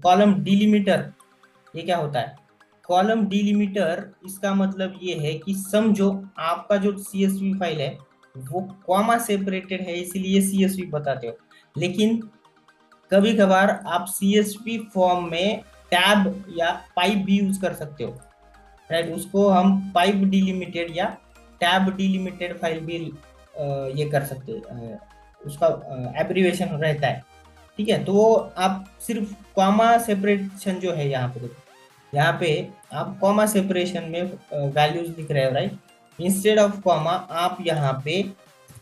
Column delimiter, ये क्या होता है? कॉलम डिलिमीटर इसका मतलब ये है कि समझो आपका जो सीएसवी फाइल है वो कॉमा सेपरेटेड है, इसीलिए सीएसवी बताते हो। लेकिन कभी कभार आप सीएसवी फॉर्म में टैब या पाइप भी यूज कर सकते हो, राइट? उसको हम पाइप डिलिमिटेड या टैब डिलिमिटेड फाइल भी ये कर सकते हैं, उसका एब्रीवेशन रहता है। ठीक है, तो वो आप सिर्फ कॉमा सेपरेशन जो है यहाँ पे देखो, यहाँ पे आप कॉमा सेपरेशन में वैल्यूज लिख रहे हो, राइट? इंस्टेड ऑफ कॉमा आप यहाँ पे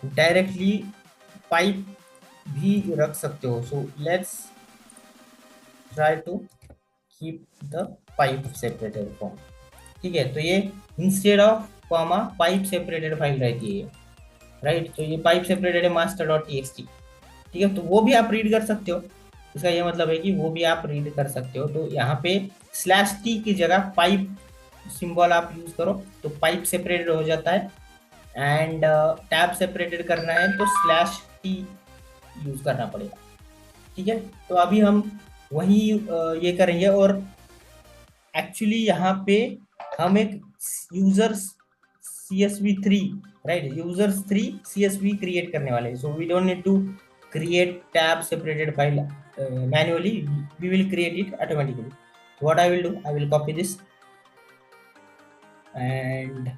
डायरेक्टली पाइप भी रख सकते हो। So let's try to keep the pipe separated form. ठीक है, तो ये instead of comma pipe separated file रहती है, राइट? तो ये पाइप सेपरेटेड है master dot T X T. ठीक है, तो वो भी आप रीड कर सकते हो। इसका ये मतलब है कि वो भी आप रीड कर सकते हो। तो यहाँ पे स्लैश टी की जगह पाइप सिंबल आप यूज करो तो पाइप सेपरेटेड हो जाता है। एंड टैब सेपरेटेड करना है तो स्लैश टी यूज करना पड़ेगा। ठीक है, तो अभी हम वही ये करेंगे। और एक्चुअली यहाँ पे हम एक users CSV3, right, users 3 CSV create करने वाले हैं। So we don't need to create tab separated file manually, we will create it automatically. So what I will do, I will copy this and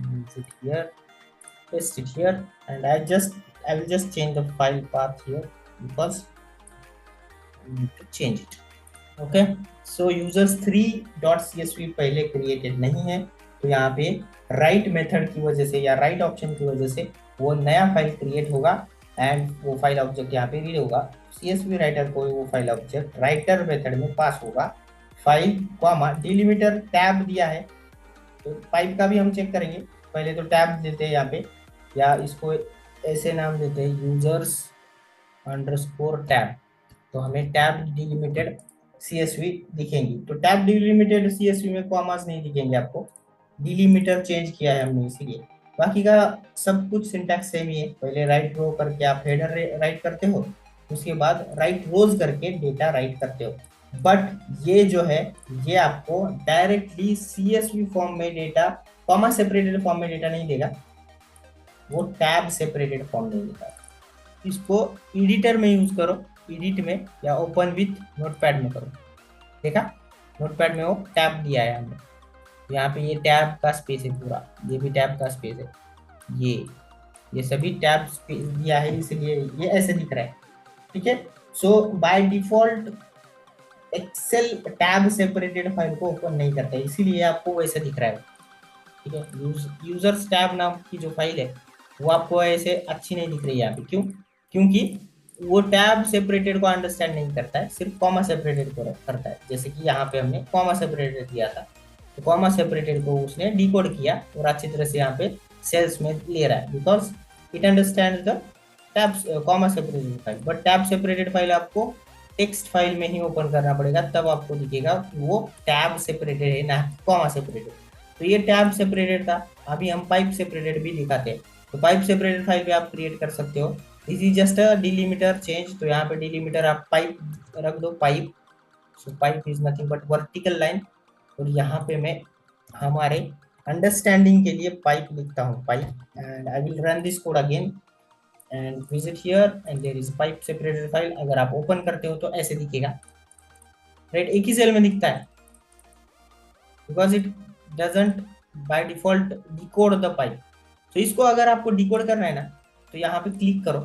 use it here, paste it here, and I will just change the file path here because I need to change it. Okay, so users 3.csv पहले created नहीं है, तो यहाँ पे right method की वजह से या राइट ऑप्शन की वजह से वो नया फाइल क्रिएट होगा एंड वो फाइल ऑब्जेक्ट यहाँ पे रीड होगा। सीएसवी राइटर को वो फाइल ऑब्जेक्ट राइटर मेथड में पास होगा। फाइल कॉमा डिलिमीटर टैब दिया है, तो पाइप का भी हम चेक करेंगे। पहले तो टैब देते हैं यहाँ पे, या इसको ऐसे नाम देते हैं यूजर्स अंडरस्कोर टैब, तो हमें टैब डिलिमिटेड सीएसवी दिखेंगी। तो टैब डिलिमिटेड सीएसवी में कॉमास नहीं दिखेंगे आपको, डिलिमीटर चेंज किया है हमने इसीलिए। बाकी का सब कुछ सिंटैक्स सेम ही है। पहले राइट रो करके आप हेडर राइट करते हो, उसके बाद राइट रोज करके डेटा राइट करते हो। बट ये जो है ये आपको डायरेक्टली सीएसवी फॉर्म में डेटा, कॉमा सेपरेटेड फॉर्म में डेटा नहीं देगा, वो टैब सेपरेटेड फॉर्म में देगा। इसको एडिटर में यूज करो, एडिट में या ओपन विथ नोटपैड में करो। देखा, नोटपैड में वो टैब दिया है हमने, यहाँ पे ये टैब का स्पेस है पूरा, ये भी टैब का स्पेस है, ये सभी टैब स्पेस दिया है, इसलिए ये ऐसे दिख रहा है। ठीक है, so by default Excel tab separated file को ओपन नहीं करता है, इसीलिए आपको वैसे दिख रहा है। ठीक है, यूजर्स टैब नाम की जो फाइल है वो आपको ऐसे अच्छी नहीं दिख रही है यहाँ पे। क्यों? क्योंकि वो टैब सेपरेटेड को अंडरस्टैंड नहीं करता है, सिर्फ कॉमा सेपरेटेड को करता है। जैसे कि यहाँ पे हमने कॉमा सेपरेटेड दिया था, तो कॉमा सेपरेटेड को उसने डिकोड किया और अच्छी तरह से यहाँ पे सेल्स में ले रहा है, because it understand the tab comma separated file. But tab separated file आपको टेक्स्ट फाइल में ही ओपन करना पड़ेगा, तब आपको दिखेगा वो टैब सेपरेटेड है ना कॉमा सेपरेटेड। तो ये टैब सेपरेटेड था, अभी हम पाइप सेपरेटेड भी दिखाते हैं। तो पाइप सेपरेटेड फाइल भी आप क्रिएट कर सकते हो। This is just a delimiter change, तो यहाँ पे डिलीमीटर आप पाइप रख दो, pipe. So pipe is nothing but vertical line, और यहाँ पे मैं हमारे अंडरस्टैंडिंग के लिए पाइप लिखता हूँ, pipe. And I will run this code again and visit here and there is pipe separated file. अगर आप ओपन करते हो तो ऐसे दिखेगा, राइट? एक ही सेल में दिखता है because it doesn't by default decode the pipe. तो इसको अगर आपको डिकोड करना है ना, तो यहाँ पे क्लिक करो।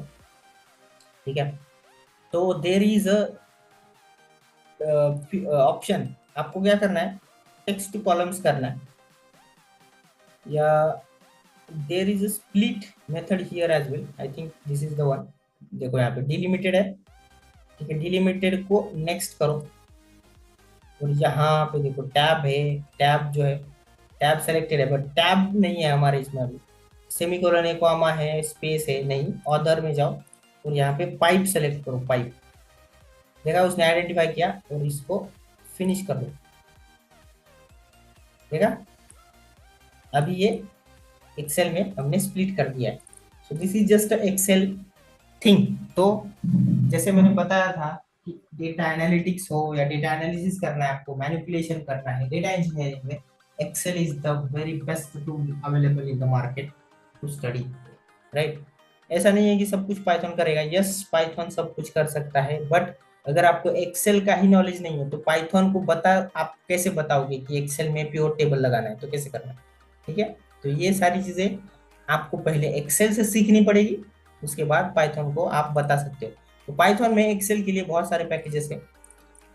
ठीक है, तो देर इज ऑप्शन, आपको क्या करना है, टेक्स्ट कॉलम्स करना है, या there is split method here as well, I think this is the one. देखो यहाँ पे डिलिमिटेड है, ठीक है, डिलिमिटेड को नेक्स्ट करो, और यहाँ पे देखो टैब है, टैब जो है टैब सेलेक्टेड है बट टैब नहीं है हमारे इसमें अभी, सेमीकोलन है, कॉमा है, स्पेस है नहीं। ऑर्डर में जाओ और यहाँ पे पाइप सेलेक्ट करो, पाइप। देखा, उसने आइडेंटिफाई किया, और इसको फिनिश कर दो। देखा, अभी ये एक्सेल में हमने स्प्लिट कर दिया है। So this is just Excel thing. तो जैसे मैंने बताया था डेटा एनालिटिक्स हो या डेटा एनालिसिस करना है, आपको मैनिपुलेशन करना है डेटा इंजीनियरिंग में, Excel is the very best tool available in the market to study, right. ऐसा नहीं है कि सब कुछ पाइथन करेगा, यस पाइथन सब कुछ कर सकता है, बट अगर आपको एक्सेल का ही नॉलेज नहीं है तो पाइथन को आप कैसे बताओगे कि एक्सेल में प्योर टेबल लगाना है तो कैसे करना है, ठीक है। तो ये सारी चीजें आपको पहले एक्सेल से सीखनी पड़ेगी, उसके बाद पाइथन को आप बता सकते हो। तो पाइथन में एक्सेल के लिए बहुत सारे पैकेजेस हैं,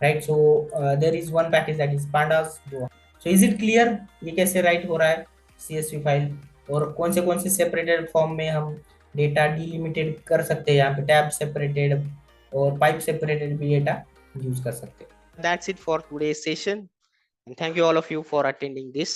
right. So there is one package that is pandas जो, सो इज इट क्लियर ये कैसे राइट हो रहा है सीएसवी फाइल, और कौन से सेपरेटेड फॉर्म में हम डेटा डिलिमिटेड कर सकते हैं, यहाँ पे टैब सेपरेटेड और पाइप सेपरेटेड भी डेटा यूज कर सकते हैं। That's it for today's session and thank you all of you for attending this.